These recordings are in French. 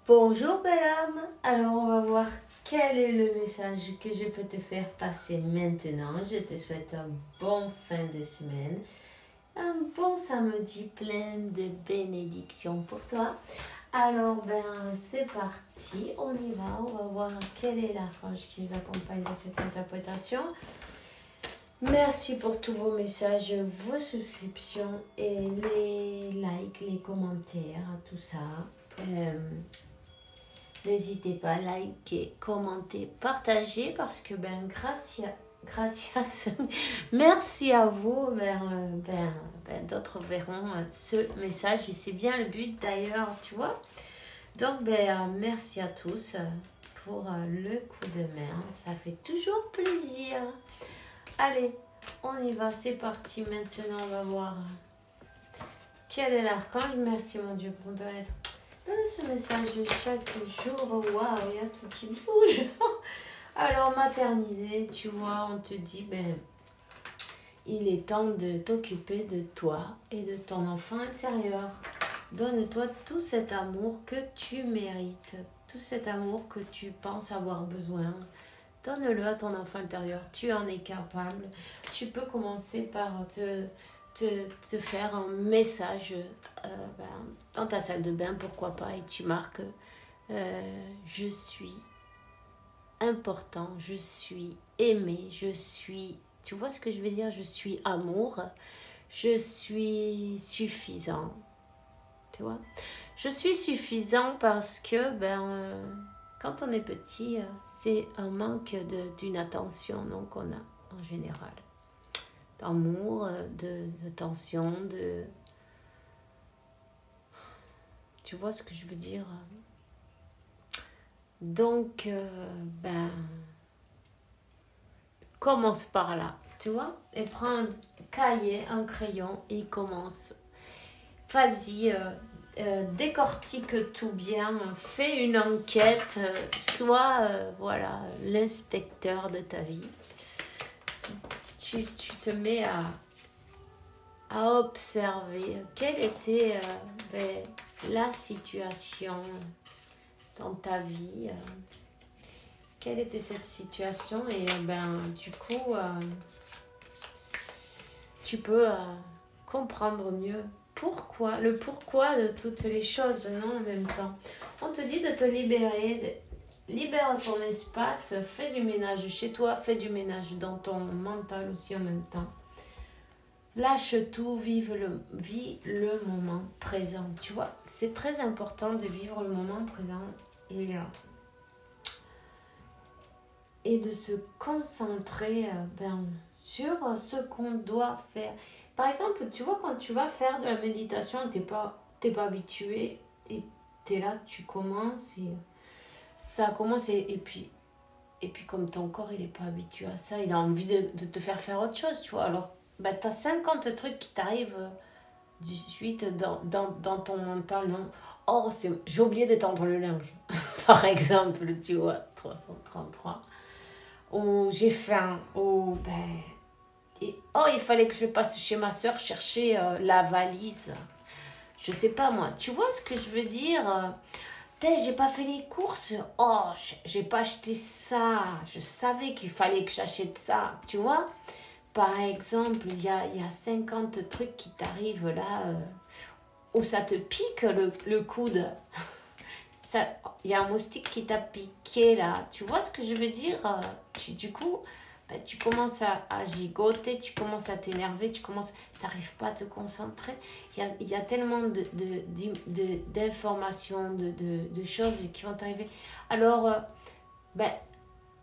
Bonjour bel homme, alors on va voir quel est le message que je peux te faire passer maintenant. Je te souhaite un bon fin de semaine, un bon samedi plein de bénédictions pour toi. Alors c'est parti, on y va, on va voir quelle est l'archange qui nous accompagne dans cette interprétation. Merci pour tous vos messages, vos souscriptions et les likes, les commentaires, tout ça. N'hésitez pas à liker, commenter, partager parce que gracias, merci à vous. D'autres verront ce message et c'est bien le but d'ailleurs, tu vois. Donc merci à tous pour le coup de main, ça fait toujours plaisir. Allez, on y va, c'est parti. Maintenant, on va voir quel est l'archange. Merci mon Dieu pour donner ce message chaque jour. Waouh, il y a tout qui bouge. Alors, materniser, tu vois, on te dit, il est temps de t'occuper de toi et de ton enfant intérieur. Donne-toi tout cet amour que tu mérites, tout cet amour que tu penses avoir besoin. Donne-le à ton enfant intérieur, tu en es capable. Tu peux commencer par te faire un message dans ta salle de bain, pourquoi pas, et tu marques je suis important, je suis aimé, je suis, tu vois ce que je veux dire, je suis amour, je suis suffisant, tu vois. Je suis suffisant parce que quand on est petit, c'est un manque d'une attention qu'on a en général. D'amour, d'attention, Tu vois ce que je veux dire? Donc, commence par là, tu vois? Et prends un cahier, un crayon et commence. Vas-y, décortique tout bien, fais une enquête, sois l'inspecteur de ta vie. Tu te mets à observer quelle était la situation dans ta vie, quelle était cette situation et du coup tu peux comprendre mieux le pourquoi de toutes les choses, non, en même temps. On te dit de te libérer, libère ton espace, fais du ménage chez toi, fais du ménage dans ton mental aussi en même temps. Lâche tout, vis le moment présent, tu vois. C'est très important de vivre le moment présent et de se concentrer sur ce qu'on doit faire. Par exemple, tu vois, quand tu vas faire de la méditation, t'es pas habitué et t'es là, tu commences et ça commence et puis comme ton corps il est pas habitué à ça, il a envie de te faire autre chose, tu vois. Alors t'as 50 trucs qui t'arrivent 18 dans ton mental, non. Oh, j'ai oublié d'étendre le linge, par exemple, tu vois, 333. Ou j'ai faim, ou il fallait que je passe chez ma soeur chercher la valise. Je sais pas moi, tu vois ce que je veux dire? J'ai pas fait les courses. Oh, j'ai pas acheté ça. Je savais qu'il fallait que j'achète ça, tu vois? Par exemple, il y a 50 trucs qui t'arrivent là, où ça te pique le coude. Il y a un moustique qui t'a piqué là. Tu vois ce que je veux dire? Du coup, tu commences à gigoter, tu commences à t'énerver, t'arrives pas à te concentrer. Il y a tellement d'informations, de choses qui vont t'arriver. Alors,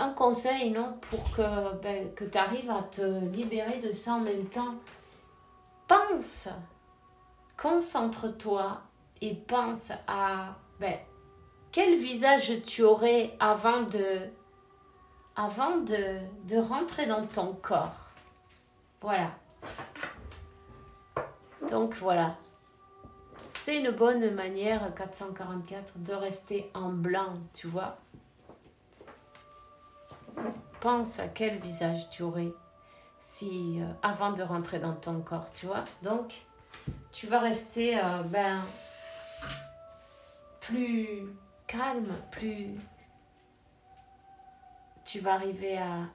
un conseil, non, pour que tu arrives à te libérer de ça en même temps. Pense, concentre-toi et pense à quel visage tu aurais avant de rentrer dans ton corps. Voilà. Donc voilà. C'est une bonne manière, 444, de rester en blanc, tu vois. Pense à quel visage tu aurais avant de rentrer dans ton corps, tu vois. Donc, tu vas rester plus calme, plus tu vas arriver à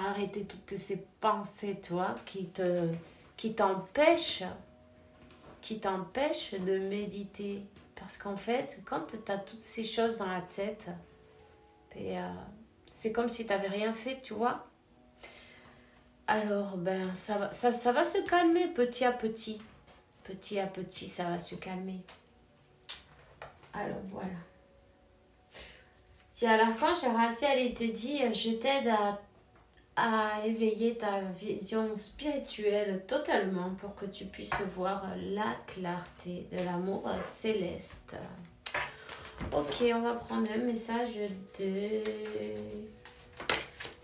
arrêter toutes ces pensées, toi, qui t'empêchent de méditer. Parce qu'en fait, quand tu as toutes ces choses dans la tête, c'est comme si tu n'avais rien fait, tu vois. Alors, ben, ça va se calmer petit à petit. Petit à petit, ça va se calmer. Alors, voilà. Tiens, l'archange Raziel, il te dit, je t'aide à éveiller ta vision spirituelle totalement pour que tu puisses voir la clarté de l'amour céleste. Ok, on va prendre un message de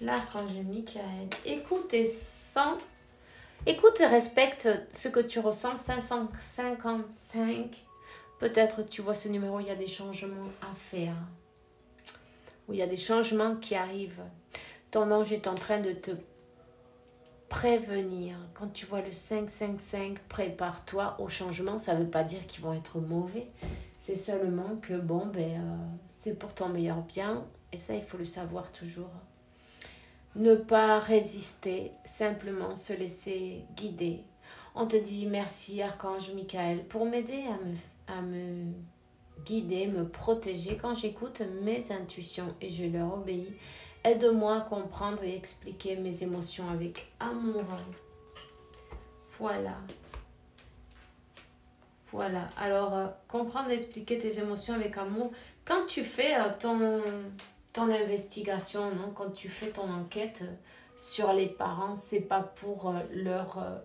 l'archange Michael. Écoute et respecte ce que tu ressens. 555. Peut-être tu vois ce numéro, il y a des changements à faire. Ou il y a des changements qui arrivent. Ton ange est en train de te prévenir. Quand tu vois le 555, prépare-toi au changement. Ça ne veut pas dire qu'ils vont être mauvais. C'est seulement que, bon, c'est pour ton meilleur bien. Et ça, il faut le savoir toujours. Ne pas résister, simplement se laisser guider. On te dit merci, archange Michael, pour m'aider à me guider, me protéger quand j'écoute mes intuitions et je leur obéis. Aide-moi à comprendre et expliquer mes émotions avec amour. Voilà. Voilà. Alors, comprendre et expliquer tes émotions avec amour. Quand tu fais ton investigation, non? Quand tu fais ton enquête sur les parents, c'est pas pour leur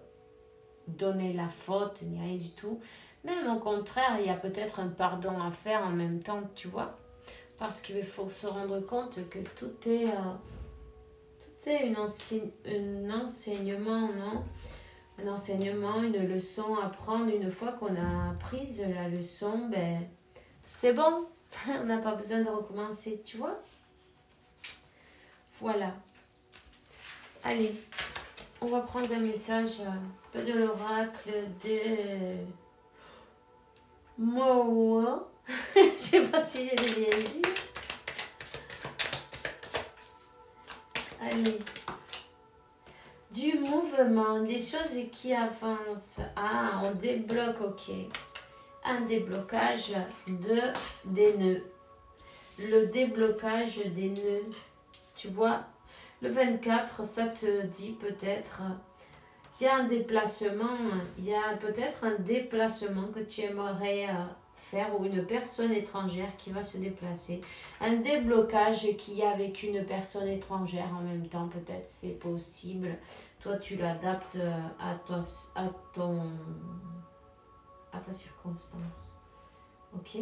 donner la faute, ni rien du tout. Même au contraire, il y a peut-être un pardon à faire en même temps, tu vois. Parce qu'il faut se rendre compte que tout est un enseignement, non? Un enseignement, une leçon à prendre. Une fois qu'on a appris la leçon, c'est bon. On n'a pas besoin de recommencer, tu vois. Voilà. Allez, on va prendre un message de l'oracle de Moa. Je sais pas si je l'ai bien dit. Allez. Du mouvement, des choses qui avancent. Ah, on débloque, ok. Un déblocage des nœuds. Le déblocage des nœuds. Tu vois, le 24, ça te dit peut-être, il y a un déplacement, il y a peut-être un déplacement que tu aimerais faire ou une personne étrangère qui va se déplacer. Un déblocage qu'il y a avec une personne étrangère en même temps, peut-être c'est possible. Toi, tu l'adaptes à ta circonstance. Ok.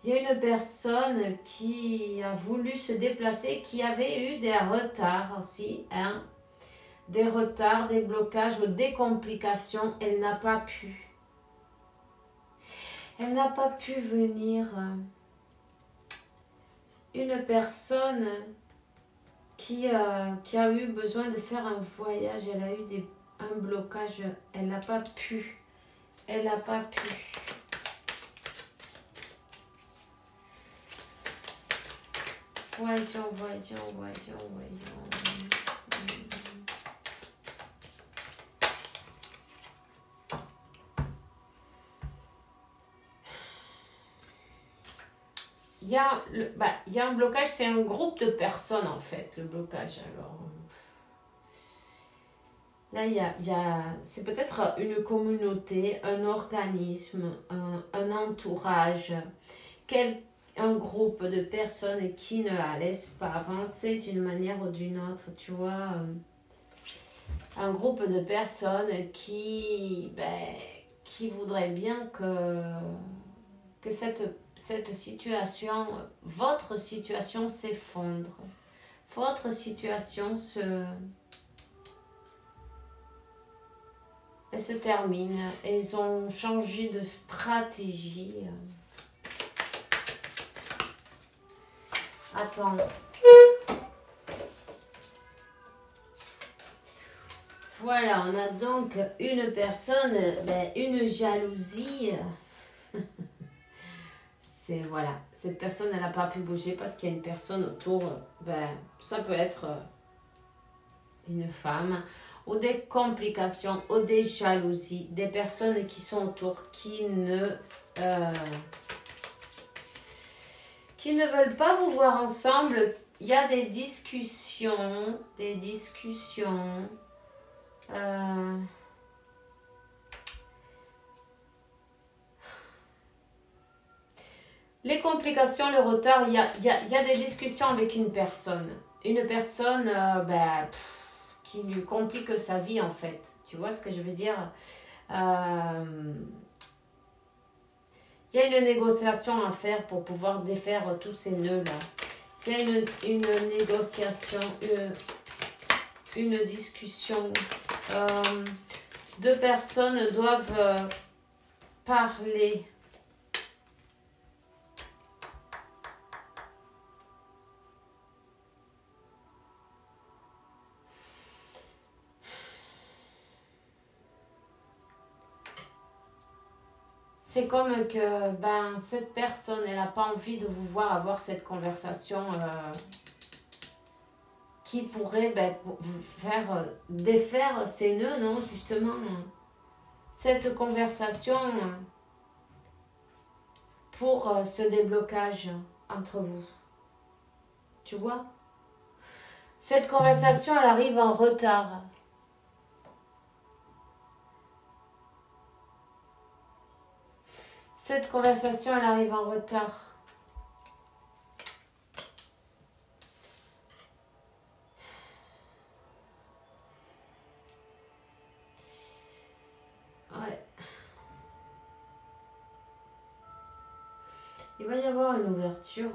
Il y a une personne qui a voulu se déplacer, qui avait eu des retards aussi, hein. Des retards, des blocages ou des complications. Elle n'a pas pu. Elle n'a pas pu venir. Une personne qui a eu besoin de faire un voyage, elle a eu un blocage, elle n'a pas pu. Elle n'a pas pu. Voyons. Il y a un blocage, c'est un groupe de personnes en fait, le blocage. Alors, là, c'est peut-être une communauté, un organisme, un entourage, un groupe de personnes qui ne la laissent pas avancer d'une manière ou d'une autre, tu vois. Un groupe de personnes qui voudraient bien que cette situation, votre situation s'effondre. Votre situation se termine. Ils ont changé de stratégie. Attends. Voilà, on a donc une personne, une jalousie. c'est voilà, cette personne elle n'a pas pu bouger parce qu'il y a une personne autour, ben, ça peut être une femme, ou des complications, ou des jalousies, des personnes qui sont autour qui ne veulent pas vous voir ensemble. Il y a des discussions, les complications, le retard, il y a des discussions avec une personne. Une personne qui lui complique sa vie en fait. Tu vois ce que je veux dire? Il y a une négociation à faire pour pouvoir défaire tous ces nœuds-là. Il y a une négociation, une discussion. Deux personnes doivent parler. C'est comme que cette personne, elle n'a pas envie de vous voir avoir cette conversation qui pourrait vous faire défaire ces nœuds, non, justement. Cette conversation pour ce déblocage entre vous. Tu vois? Cette conversation, elle arrive en retard. Cette conversation, elle arrive en retard. Ouais. Il va y avoir une ouverture.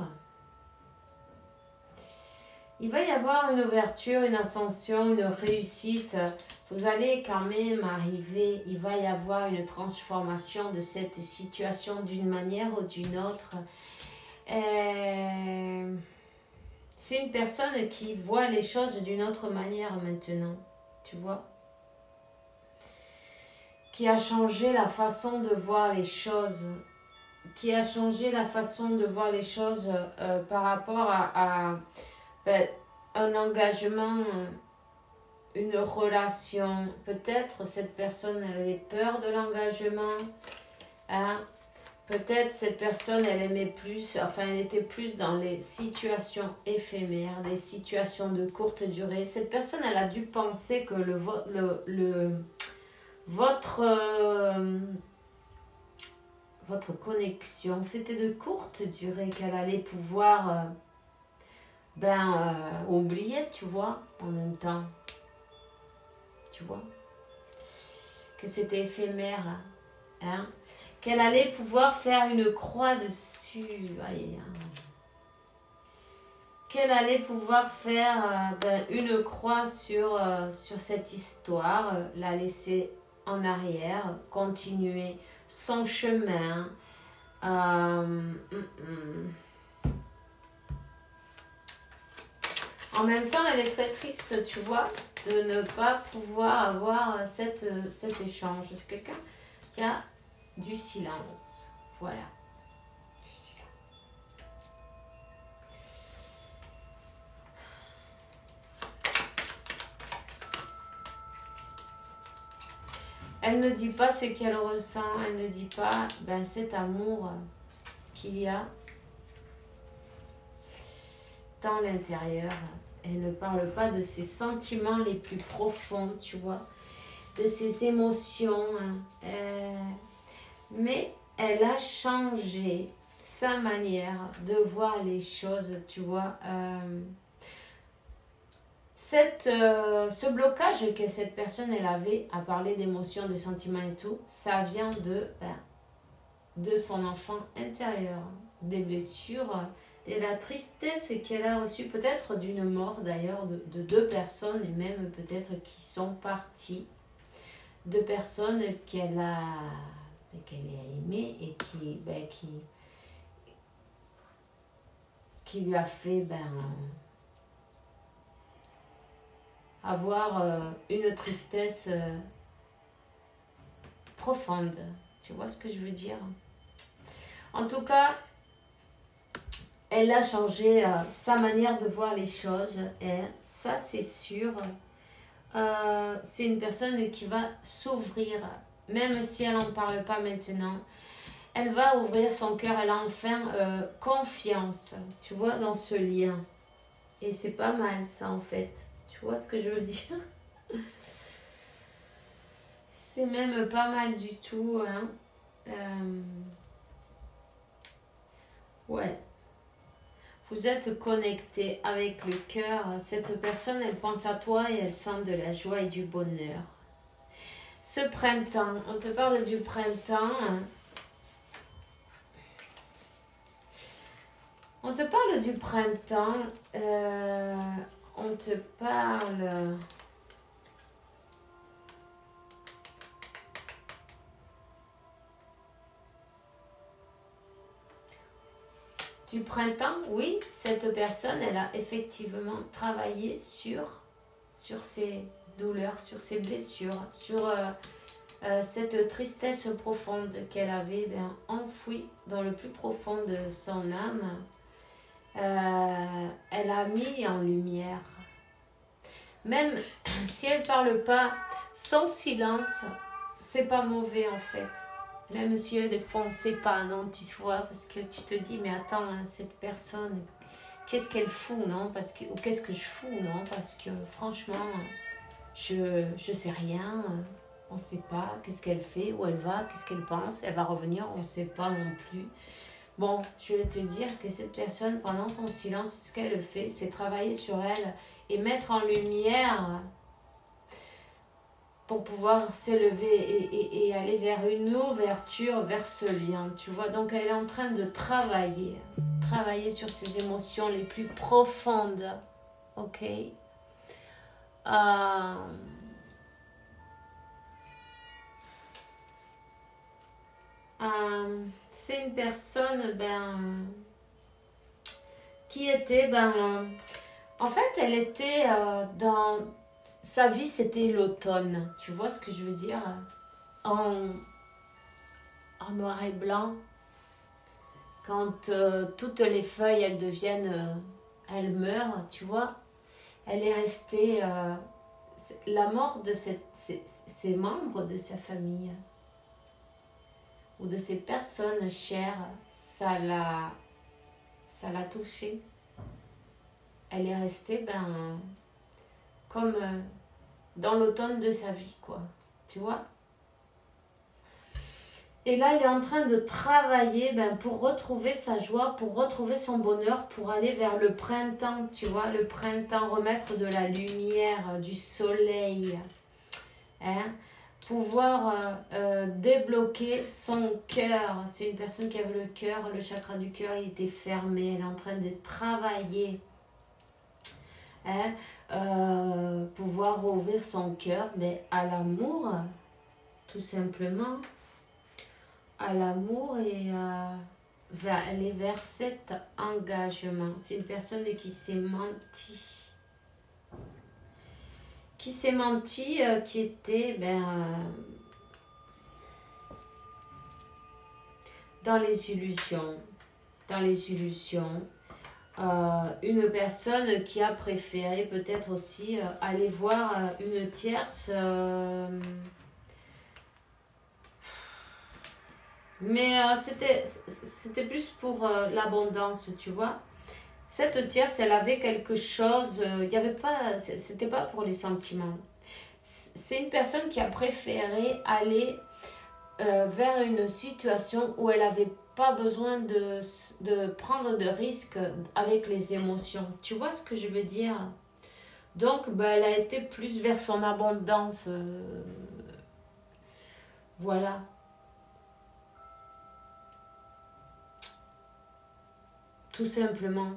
Il va y avoir une ouverture, une ascension, une réussite. Vous allez quand même arriver, il va y avoir une transformation de cette situation d'une manière ou d'une autre. C'est une personne qui voit les choses d'une autre manière maintenant, tu vois. Qui a changé la façon de voir les choses. Qui a changé la façon de voir les choses par rapport à un engagement, une relation. Peut-être cette personne elle avait peur de l'engagement, hein? Peut-être cette personne elle aimait plus, enfin elle était plus dans les situations éphémères, des situations de courte durée. Cette personne elle a dû penser que votre connexion c'était de courte durée, qu'elle allait pouvoir oublier, tu vois, en même temps. Tu vois, que c'était éphémère, hein, qu'elle allait pouvoir faire une croix dessus, qu'elle allait pouvoir faire une croix sur cette histoire, la laisser en arrière, continuer son chemin. En même temps, elle est très triste, tu vois, de ne pas pouvoir avoir cet échange. C'est quelqu'un qui a du silence. Voilà. Du silence. Elle ne dit pas ce qu'elle ressent. Elle ne dit pas cet amour qu'il y a dans l'intérieur. Elle ne parle pas de ses sentiments les plus profonds, tu vois, de ses émotions. Mais elle a changé sa manière de voir les choses, tu vois. Ce blocage que cette personne elle avait à parler d'émotions, de sentiments et tout, ça vient de son enfant intérieur, des blessures, de la tristesse qu'elle a reçue, peut-être d'une mort d'ailleurs de deux personnes, et même peut-être qui sont parties, deux personnes qu'elle a aimées et qui lui a fait avoir une tristesse profonde. Tu vois ce que je veux dire? En tout cas, Elle a changé sa manière de voir les choses. Et ça, c'est sûr. C'est une personne qui va s'ouvrir. Même si elle n'en parle pas maintenant. Elle va ouvrir son cœur. Elle a enfin confiance. Tu vois, dans ce lien. Et c'est pas mal, ça, en fait. Tu vois ce que je veux dire? C'est même pas mal du tout. Hein. Ouais. Vous êtes connecté avec le cœur. Cette personne, elle pense à toi et elle sent de la joie et du bonheur. Ce printemps, on te parle du printemps. On te parle du printemps. On te parle... Du printemps, oui, cette personne, elle a effectivement travaillé sur ses douleurs, sur ses blessures, sur cette tristesse profonde qu'elle avait enfouie dans le plus profond de son âme. Elle a mis en lumière. Même si elle ne parle pas, son silence, c'est pas mauvais en fait. Même si des fois on ne sait pas, non, tu vois, parce que tu te dis, mais attends, hein, cette personne, qu'est-ce qu'elle fout, non, parce que, ou qu'est-ce que je fous, non, parce que franchement, je sais rien, on ne sait pas, qu'est-ce qu'elle fait, où elle va, qu'est-ce qu'elle pense, elle va revenir, on ne sait pas non plus. Bon, je vais te dire que cette personne, pendant son silence, ce qu'elle fait, c'est travailler sur elle et mettre en lumière pour pouvoir s'élever et aller vers une ouverture, vers ce lien, tu vois. Donc, elle est en train de travailler sur ses émotions les plus profondes, ok. C'est une personne, qui était, en fait, elle était dans... Sa vie, c'était l'automne. Tu vois ce que je veux dire? En noir et blanc. Quand toutes les feuilles, elles deviennent... elles meurent, tu vois. Elle est restée... la mort de ces membres de sa famille ou de ces personnes chères, ça l'a touchée. Elle est restée, comme dans l'automne de sa vie, quoi. Tu vois? Et là, elle est en train de travailler pour retrouver sa joie, pour retrouver son bonheur, pour aller vers le printemps, tu vois? Le printemps, remettre de la lumière, du soleil. Hein? Pouvoir débloquer son cœur. C'est une personne qui avait le cœur, le chakra du cœur, il était fermé. Elle est en train de travailler. Hein? Pouvoir ouvrir son cœur à l'amour, tout simplement, à l'amour et aller vers cet engagement. C'est une personne qui s'est menti, qui était dans les illusions, une personne qui a préféré peut-être aussi aller voir une tierce, mais c'était plus pour l'abondance, tu vois. Cette tierce, elle avait quelque chose, il y avait pas, c'était pas pour les sentiments. C'est une personne qui a préféré aller vers une situation où elle avait pas besoin de prendre de risques avec les émotions. Tu vois ce que je veux dire? Donc, elle a été plus vers son abondance. Voilà. Tout simplement.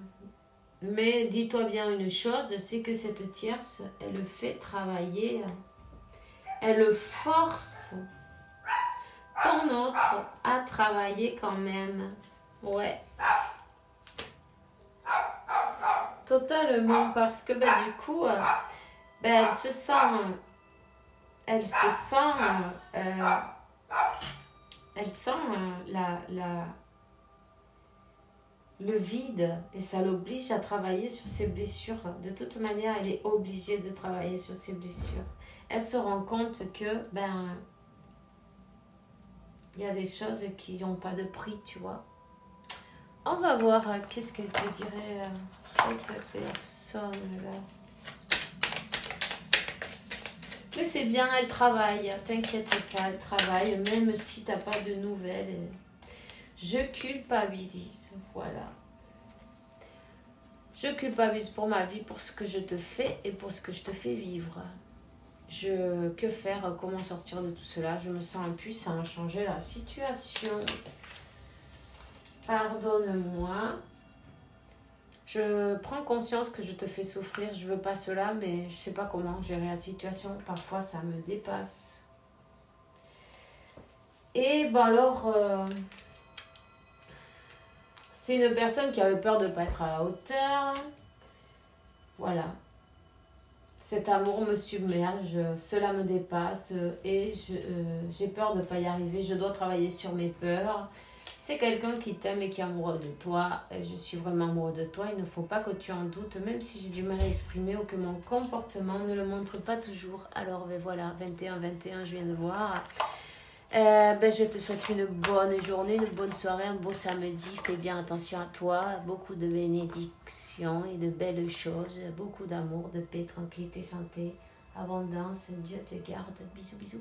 Mais dis-toi bien une chose, c'est que cette tierce, elle le fait travailler. Elle force ton autre à travailler quand même. Ouais. Totalement, parce que du coup, elle se sent le vide et ça l'oblige à travailler sur ses blessures. De toute manière, elle est obligée de travailler sur ses blessures. Elle se rend compte que, il y a des choses qui n'ont pas de prix, tu vois. On va voir qu'est-ce qu'elle te dirait, cette personne-là. Mais c'est bien, elle travaille. T'inquiète pas, elle travaille, même si t'as pas de nouvelles. Je culpabilise, voilà. Je culpabilise pour ma vie, pour ce que je te fais et pour ce que je te fais vivre. Que faire, comment sortir de tout cela? Je me sens impuissant à changer la situation. Pardonne-moi. Je prends conscience que je te fais souffrir. Je veux pas cela, mais je sais pas comment gérer la situation. Parfois, ça me dépasse. Et alors... c'est une personne qui avait peur de ne pas être à la hauteur. Voilà. Cet amour me submerge, cela me dépasse et j'ai peur de ne pas y arriver. Je dois travailler sur mes peurs. C'est quelqu'un qui t'aime et qui est amoureux de toi. Je suis vraiment amoureux de toi. Il ne faut pas que tu en doutes, même si j'ai du mal à exprimer ou que mon comportement ne le montre pas toujours. Alors, voilà, 21, je viens de voir. Je te souhaite une bonne journée, une bonne soirée, un beau samedi. Fais bien attention à toi. Beaucoup de bénédictions et de belles choses. Beaucoup d'amour, de paix, tranquillité, santé, abondance. Dieu te garde. Bisous, bisous.